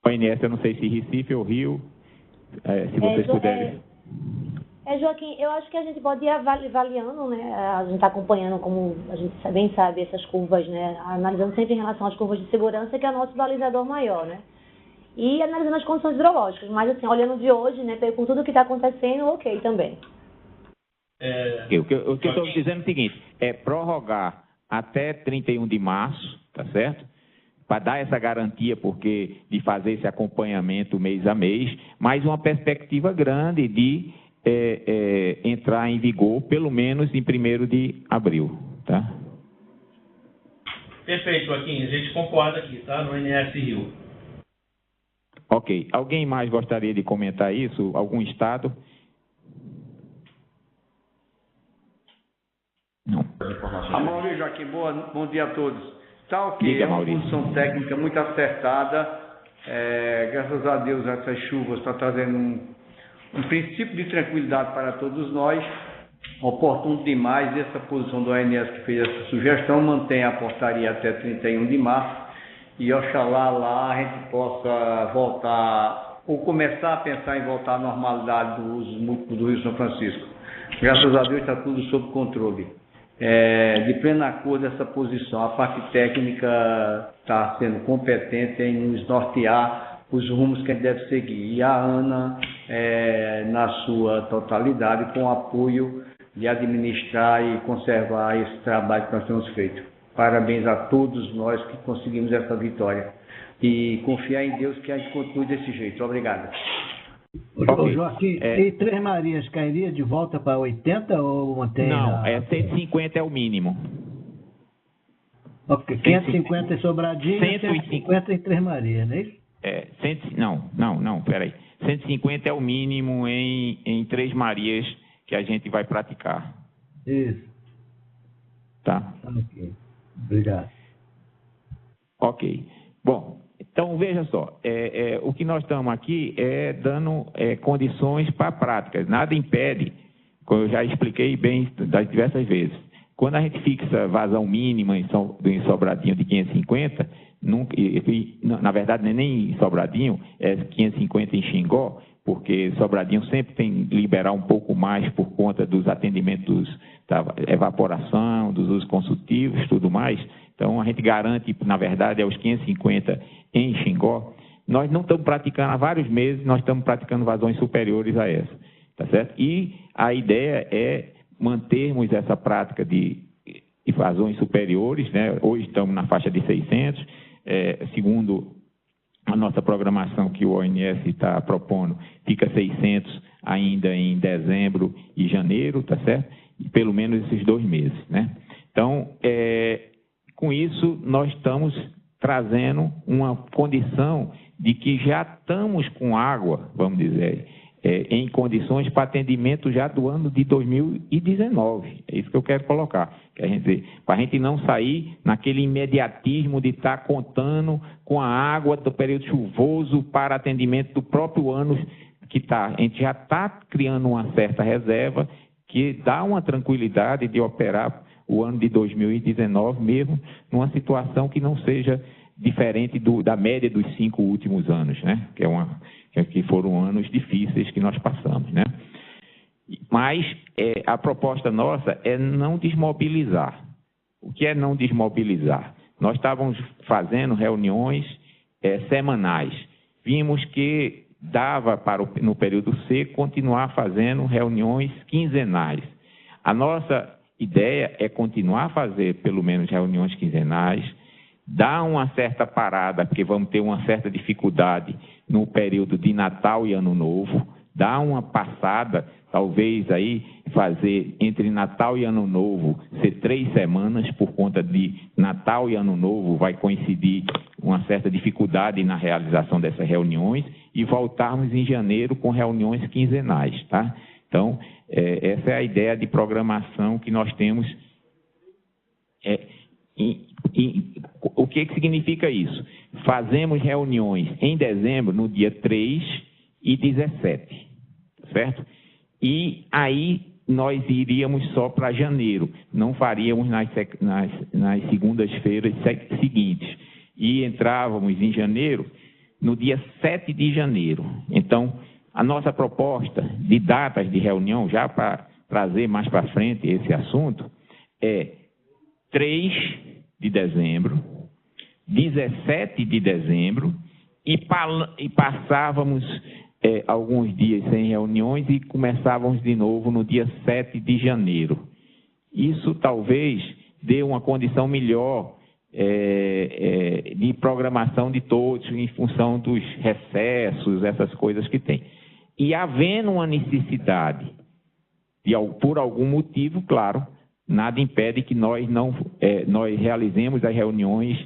ONS, eu não sei se Recife ou Rio, se vocês puderem. Joaquim, eu acho que a gente pode ir avaliando, né? A gente está acompanhando, como a gente bem sabe, essas curvas, né? Analisando sempre em relação às curvas de segurança, que é o nosso balizador maior, né? E analisando as condições hidrológicas. Mas, assim, olhando de hoje, né? Com tudo que está acontecendo, ok também. O que eu estou dizendo é o seguinte, é prorrogar até 31 de março, tá certo? Para dar essa garantia, porque de fazer esse acompanhamento mês a mês, mas uma perspectiva grande de entrar em vigor, pelo menos em 1º de abril, tá? Perfeito, Joaquim. A gente concorda aqui, tá? No ONS Rio. Ok. Alguém mais gostaria de comentar isso? Algum estado? Não. Maurício, Joaquim, bom dia a todos. Tá ok, Diga, é uma Maurício. posição técnica muito acertada. Graças a Deus, essas chuvas estão trazendo um princípio de tranquilidade para todos nós. Oportuno demais essa posição do ONS que fez essa sugestão, mantém a portaria até 31 de março e oxalá lá a gente possa voltar ou começar a pensar em voltar à normalidade do uso múltiplo do Rio São Francisco. Graças a Deus está tudo sob controle. De plena acordo essa posição, a parte técnica está sendo competente em nos nortear os rumos que a gente deve seguir. E a ANA, na sua totalidade, com o apoio de administrar e conservar esse trabalho que nós temos feito. Parabéns a todos nós que conseguimos essa vitória. E confiar em Deus que a gente continue desse jeito. Obrigado. Okay. Joaquim, e Três Marias cairia de volta para 80 ou mantém? Não, 150 é o mínimo. Ok, 550 em Sobradinho e 150 em Três Marias, não é isso? Não, peraí. 150 é o mínimo em Três Marias que a gente vai praticar. Isso. Tá? Ok. Obrigado. Ok. Bom, então veja só, o que nós estamos aqui é dando condições para práticas. Nada impede, como eu já expliquei bem das diversas vezes, quando a gente fixa vazão mínima em Sobradinho de 550, na verdade não é nem em Sobradinho, é 550 em Xingó, porque Sobradinho sempre tem que liberar um pouco mais por conta dos atendimentos da evaporação, dos usos consultivos e tudo mais. Então, a gente garante, na verdade, os 550 em Xingó. Nós não estamos praticando há vários meses, nós estamos praticando vazões superiores a essa, tá certo? E a ideia é mantermos essa prática de vazões superiores, né? Hoje estamos na faixa de 600, segundo a nossa programação que o ONS está propondo, fica 600 ainda em dezembro e janeiro, tá certo? E pelo menos esses 2 meses, né? Então, com isso, nós estamos trazendo uma condição de que já estamos com água, vamos dizer, em condições para atendimento já do ano de 2019. É isso que eu quero colocar. Para a gente não sair naquele imediatismo de estar contando com a água do período chuvoso para atendimento do próprio ano que está. A gente já está criando uma certa reserva que dá uma tranquilidade de operar o ano de 2019 mesmo numa situação que não seja diferente da média dos 5 últimos anos, né? Que foram anos difíceis que nós passamos, né? Mas a proposta nossa é não desmobilizar. O que é não desmobilizar? Nós estávamos fazendo reuniões semanais. Vimos que dava no período seco continuar fazendo reuniões quinzenais. A nossa ideia é continuar a fazer pelo menos reuniões quinzenais, dar uma certa parada, porque vamos ter uma certa dificuldade no período de Natal e Ano Novo, dar uma passada, talvez aí fazer entre Natal e Ano Novo ser 3 semanas, por conta de Natal e Ano Novo vai coincidir uma certa dificuldade na realização dessas reuniões e voltarmos em janeiro com reuniões quinzenais, tá? Então, essa é a ideia de programação que nós temos. O que significa isso? Fazemos reuniões em dezembro, no dia 3 e 17, certo? E aí nós iríamos só para janeiro, não faríamos nas segundas-feiras seguintes. E entrávamos em janeiro no dia 7 de janeiro. Então, a nossa proposta de datas de reunião, já para trazer mais para frente esse assunto, é 3 de dezembro, 17 de dezembro, e passávamos alguns dias sem reuniões e começávamos de novo no dia 7 de janeiro. Isso talvez dê uma condição melhor de programação de todos em função dos recessos, essas coisas que tem. E havendo uma necessidade, por algum motivo, claro, nada impede que nós realizemos as reuniões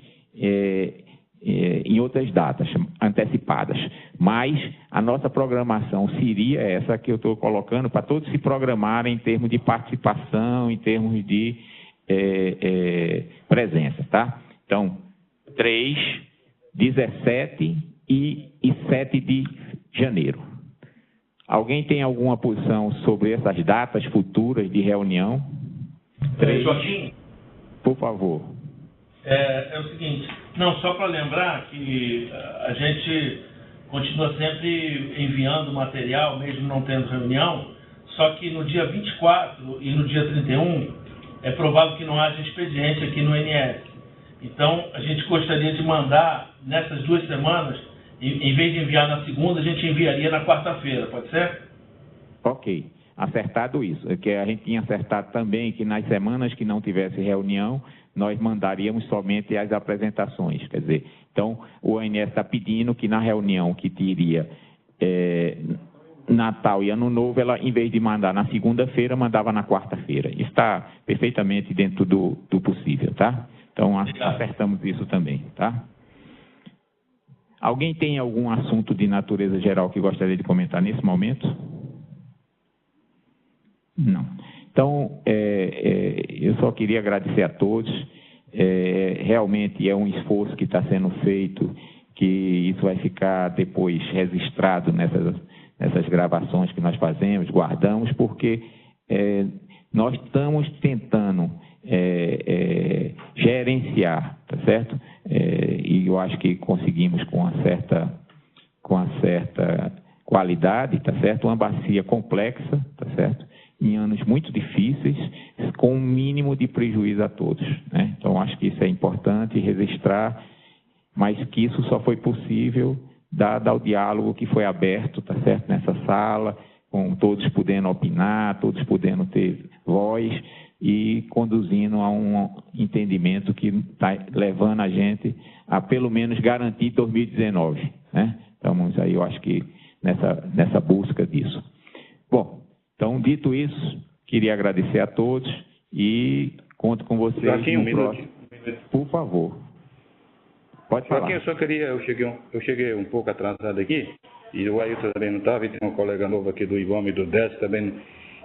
em outras datas antecipadas. Mas a nossa programação seria essa que eu estou colocando, para todos se programarem em termos de participação, em termos de presença, tá? Então, 3, 17 e 7 de janeiro. Alguém tem alguma posição sobre essas datas futuras de reunião? 3. Joaquim? Por favor. É o seguinte, não, só para lembrar que a gente continua sempre enviando material, mesmo não tendo reunião, só que no dia 24 e no dia 31 é provável que não haja expediente aqui no INS. Então, a gente gostaria de mandar nessas 2 semanas, em vez de enviar na segunda, a gente enviaria na quarta-feira, pode ser? Ok, acertado isso. Que a gente tinha acertado também que nas semanas que não tivesse reunião, nós mandaríamos somente as apresentações. Quer dizer, então o ONS está pedindo que na reunião que teria Natal e Ano Novo, ela, em vez de mandar na segunda-feira, mandava na quarta-feira. Está perfeitamente dentro do possível, tá? Então, acertamos isso também, tá? Alguém tem algum assunto de natureza geral que gostaria de comentar nesse momento? Não. Então, eu só queria agradecer a todos. Realmente é um esforço que está sendo feito, que isso vai ficar depois registrado nessas gravações que nós fazemos, guardamos, porque nós estamos tentando gerenciar, tá certo? E eu acho que conseguimos com uma certa qualidade, tá certo? Uma bacia complexa, tá certo? Em anos muito difíceis, com um mínimo de prejuízo a todos, né? Então, acho que isso é importante registrar, mas que isso só foi possível dado ao diálogo que foi aberto, tá certo? Nessa sala, com todos podendo opinar, todos podendo ter voz e conduzindo a um entendimento que está levando a gente a, pelo menos, garantir 2019, né? Estamos aí, eu acho que, nessa busca disso. Bom, então, dito isso, queria agradecer a todos e conto com vocês no próximo. Por favor. Pode falar. Joaquim, eu só queria, eu cheguei um pouco atrasado aqui, e o Ailton também não estava, e tem um colega novo aqui do IBAMA e do DES também.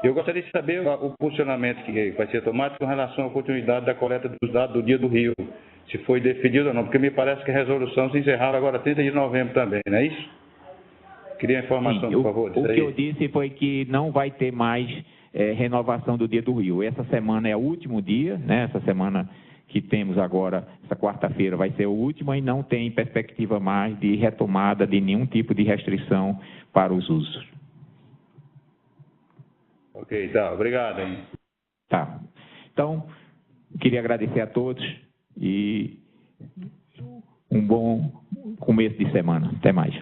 Eu gostaria de saber o posicionamento que vai ser tomado com relação à oportunidade da coleta dos dados do Dia do Rio, se foi definido ou não, porque me parece que a resolução se encerrava agora 30 de novembro também, não é isso? Queria informação, por favor. O que eu disse foi que não vai ter mais renovação do Dia do Rio. Essa semana é o último dia, né? Essa semana que temos agora, essa quarta-feira, vai ser a última e não tem perspectiva mais de retomada de nenhum tipo de restrição para os usos. Ok, tá. Obrigado, hein? Tá. Então, queria agradecer a todos e um bom começo de semana. Até mais.